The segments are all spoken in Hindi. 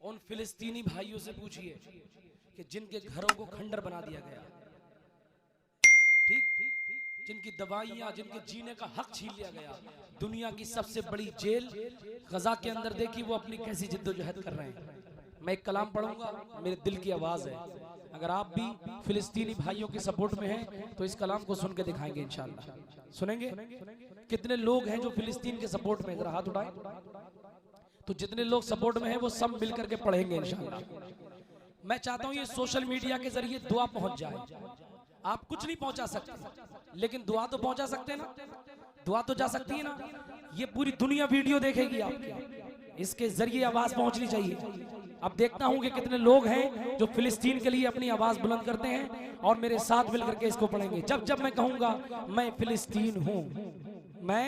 उन फिलिस्तीनी भाइयों से पूछिए कि जिनके घरों को खंडर बना दिया गया, ठीक, जिनकी दवाइयां, जिनके जीने का हक छीन लिया गया, दुनिया की सबसे बड़ी जेल गजा के अंदर देखी, वो अपनी कैसी जिद्दोजहद कर रहे हैं। मैं एक कलाम पढ़ूंगा, मेरे दिल की आवाज है। अगर आप भी फिलिस्तीनी भाइयों के सपोर्ट में हैं तो इस कलाम को सुन के दिखाएंगे इंशाअल्लाह। सुनेंगे? कितने लोग हैं जो फिलिस्तीन के सपोर्ट में? जरा हाथ उठाएं। तो जितने लोग सपोर्ट में हैं वो सब मिलकर के पढ़ेंगे इंशाअल्लाह। मैं चाहता हूं ये सोशल मीडिया के जरिए दुआ पहुंच जाए। आप कुछ नहीं पहुंचा सकते, लेकिन दुआ तो पहुंचा सकते हैं ना, दुआ तो जा सकती है ना। ये पूरी दुनिया वीडियो देखेगी आपके, इसके जरिए आवाज पहुंचनी चाहिए। अब देखता हूं कि कितने लोग हैं जो फिलिस्तीन के लिए अपनी आवाज बुलंद करते हैं और मेरे साथ मिलकर के इसको पढ़ेंगे। जब जब मैं कहूंगा मैं फिलिस्तीन हूं, मैं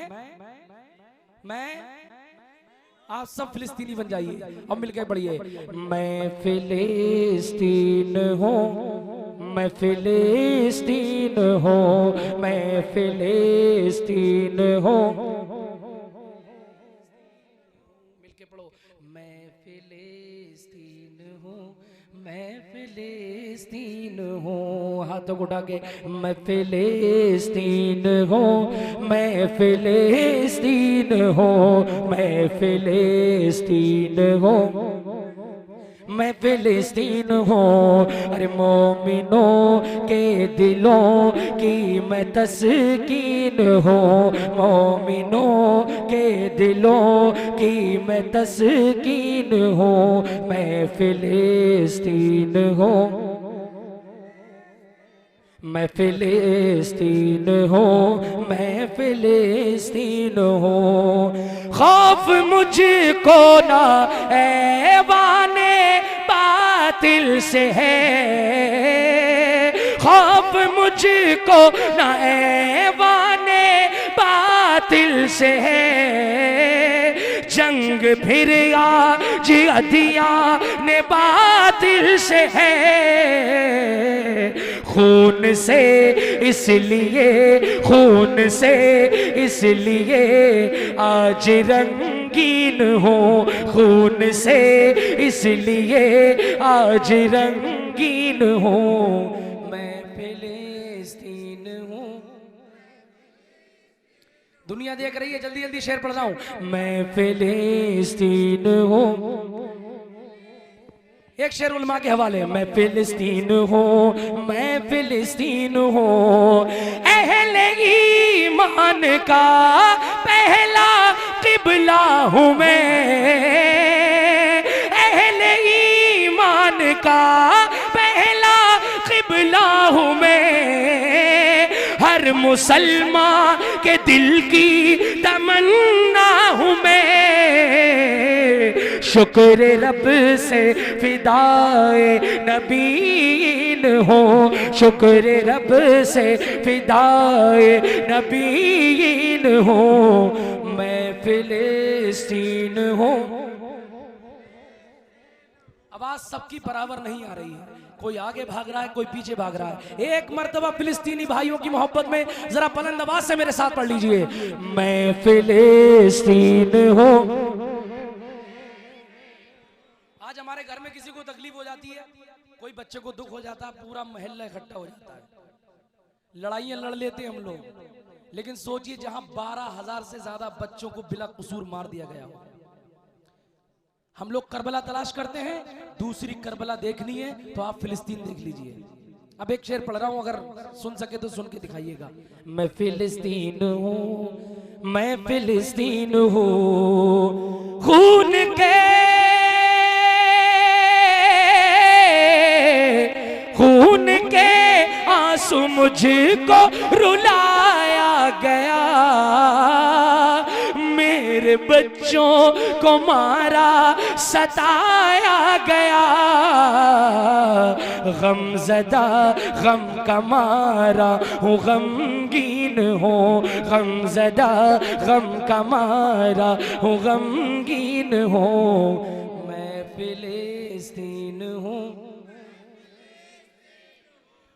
आप सब फिलिस्तीनी बन जाइए और मिलकर पढ़िए। मैं फिलिस्तीन हूं, मैं फिलिस्तीन हूं, मैं फिलिस्तीन हूं। मिलके पढ़ो। मैं फिलिस्तीन हूं, मैं फिलिस्तीन हूं। हाथों को उठा के मैं फिलिस्तीन हूं, मैं फिलिस्तीन हूं, मैं फिलिस्तीन हूं, मैं फिलिस्तीन हूँ। अरे मोमिनों के दिलों की मैं तस्कीन हूँ, मोमिनों के दिलों की मैं तस्कीन हूँ, मैं फिलिस्तीन हूँ, मैं फिलिस्तीन हूँ, मैं फिलिस्तीन हूँ। खौफ मुझको ना ऐवाने बातिल से है, खौफ मुझको ना ऐवाने बातिल से है। जंग फिर आज अदियाँ ने बातिल से है, खून से इसलिए, खून से इसलिए आज रंगीन हूँ, खून से इसलिए आज रंगीन हूँ, मैं फिलिस्तीन हूँ। दुनिया देख रही है, जल्दी जल्दी शेर पढ़ रहा हूँ। मैं फिलिस्तीन हूँ। एक शेर उलमा के हवाले। मैं फिलिस्तीन हूँ, मैं फिलिस्तीन हूँ, अहले ईमान का पहला किबला हूँ मैं, अहले ईमान का पहला किबला हूँ मैं, हर मुसलमान के दिल की तमन्ना हूँ मैं। शुक्र रब से फिदाए नबीन हो, शुक्र रब से फिदाए नबीन हो, मैं फिलिस्तीन हूँ। आवाज सबकी बराबर नहीं आ रही है, कोई आगे भाग रहा है, कोई पीछे भाग रहा है। एक मर्तबा फिलिस्तीनी भाइयों की मोहब्बत में जरा बुलंद आवाज से मेरे साथ पढ़ लीजिए। मैं फिलिस्तीन हूँ। आज हमारे घर में किसी को तकलीफ हो जाती है, कोई बच्चे को दुख हो जाता है, पूरा मोहल्ला इकट्ठा हो जाता है, लड़ाइयां लड़ लेते हैं हम लोग। लेकिन सोचिए जहां 12,000 से ज्यादा बच्चों को बिला कसूर मार दिया गया हो। हम लोग करबला तलाश करते हैं, दूसरी करबला देखनी है तो आप फिलिस्तीन देख लीजिए। अब एक शेर पढ़ रहा हूं, अगर सुन सके तो सुन के दिखाइएगा। मैं फिलिस्तीन हूं, मैं फिलिस्तीन हूं, खून के आंसू मुझको रुलाया गया, मेरे बच्चों को मारा सताया गया, गमज़दा गम का मारा हूँ, गमगीन हूँ, गमज़दा गम का मारा हूँ, गमगीन हूँ, मैं फिलिस्तीन हूँ।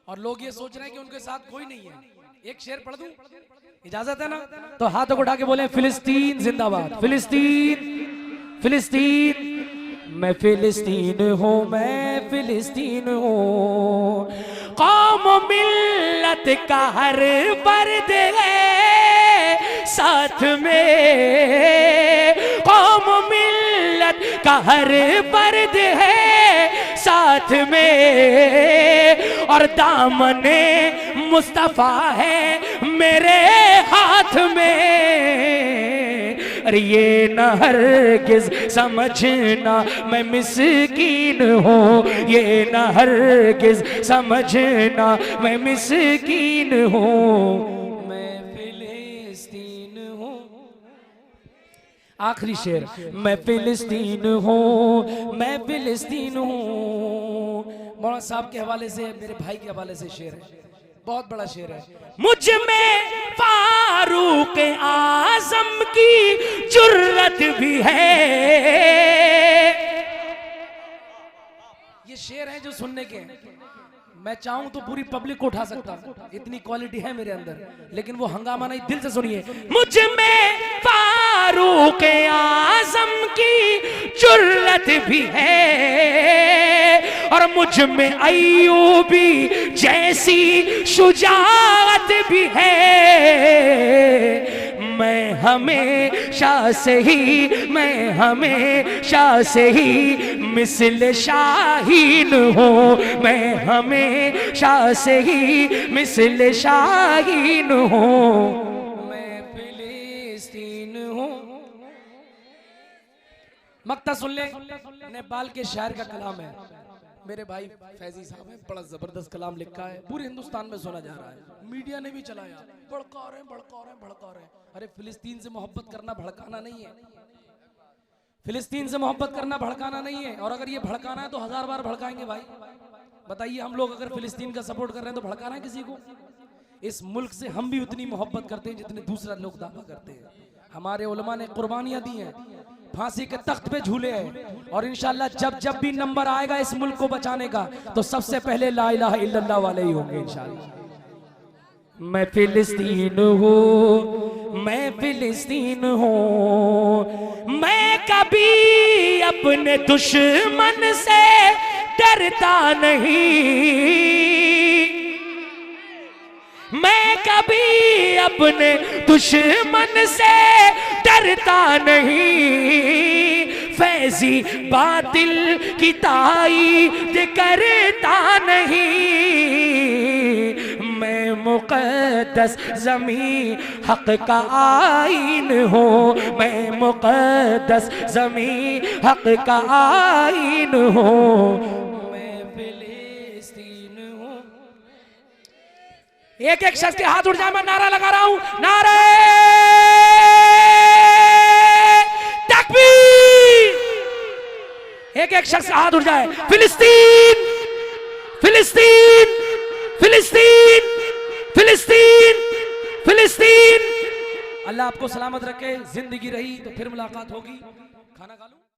और लोग ये सोच रहे हैं कि उनके साथ कोई नहीं है। एक शेर पढ़ दूं, इजाजत है ना? तो हाथों को उठा के बोले फिलिस्तीन जिंदाबाद, फिलिस्तीन, फिलिस्तीन। मैं फिलिस्तीन हूँ, मैं फिलिस्तीन हूँ। कौम मिल्लत का हर फर्द है साथ में, कौम मिल्लत का हर फर्द है साथ में, और दामने मुस्तफा है मेरे हाथ में। अरे ये न हरगिज समझना मैं मिस्कीन हूँ, ये न हरगिज समझना मैं मिस्कीन हूँ, मैं फिलिस्तीन हूँ। आखिरी शेर, मैं फिलिस्तीन हूँ, मैं फिलिस्तीन हूँ। मौलाना साहब के हवाले से, मेरे भाई के हवाले से शेर है, बहुत बड़ा शेर है। मुझ में फारूक आजम की जुर्रत भी है। ये शेर है जो सुनने के हैं। मैं चाहूं तो पूरी पब्लिक को उठा सकता हूं, इतनी क्वालिटी है मेरे अंदर, लेकिन वो हंगामा नहीं, दिल से सुनिए। मुझ में फारूक आजम की जुर्रत भी है, और मुझ में अय्यूबी जैसी शुजाअत भी है। मैं हमेशा से ही, मैं हमेशा से ही मिसल शाहीन हूँ, मैं हमेशा से ही मिसल शाहीन हूँ, मैं फिलिस्तीन हूँ। मक्ता सुन ले, नेपाल के शायर का कलाम है, मेरे भाई फैजी साहब हैं, बड़ा जबरदस्त कलाम लिखा है, पूरे हिंदुस्तान में सुना जा रहा है, मीडिया ने भी चलाया, भड़का रहे हैं, भड़का रहे हैं, भड़का रहे हैं। अरे फिलिस्तीन से मोहब्बत करना भड़काना नहीं है, फिलिस्तीन से मोहब्बत करना भड़काना नहीं है। और अगर ये भड़काना है तो 1000 बार भड़काएंगे भाई। बताइए, हम लोग अगर फिलिस्तीन का सपोर्ट कर रहे हैं तो भड़काना है किसी को? इस मुल्क से हम भी उतनी मोहब्बत करते हैं जितने दूसरा लोग दावा करते हैं। हमारे उलमा ने कुर्बानियां दी हैं, फांसी के तख्त पे झूले हैं, और इंशाल्लाह जब जब भी नंबर आएगा इस मुल्क को बचाने का तो सबसे पहले ला इलाहा इल्लल्लाह वाले ही होंगे इंशाल्लाह। मैं फिलिस्तीन हूँ, मैं फिलिस्तीन हूँ। मैं कभी अपने दुश्मन से डरता नहीं, मैं कभी अपने दुश्मन से डरता नहीं। फैजी बातिल की ताईद करता नहीं। मैं मुक़द्दस ज़मीं हक़ का आईन हूँ, मैं मुक़द्दस ज़मीं हक़ का आईन हूँ, मैं फिलिस्तीन हूँ। एक एक शख्स के हाथ उठ जाए, मैं नारा लगा रहा हूँ, नारे तकबीर। एक एक शख्स हाथ उठ जाए, फिलिस्तीन, फिलिस्तीन, फिलिस्तीन, फिलिस्तीन, फिलिस्तीन। अल्लाह आपको सलामत रखे, जिंदगी रही तो फिर मुलाकात होगी। खाना खा लूं?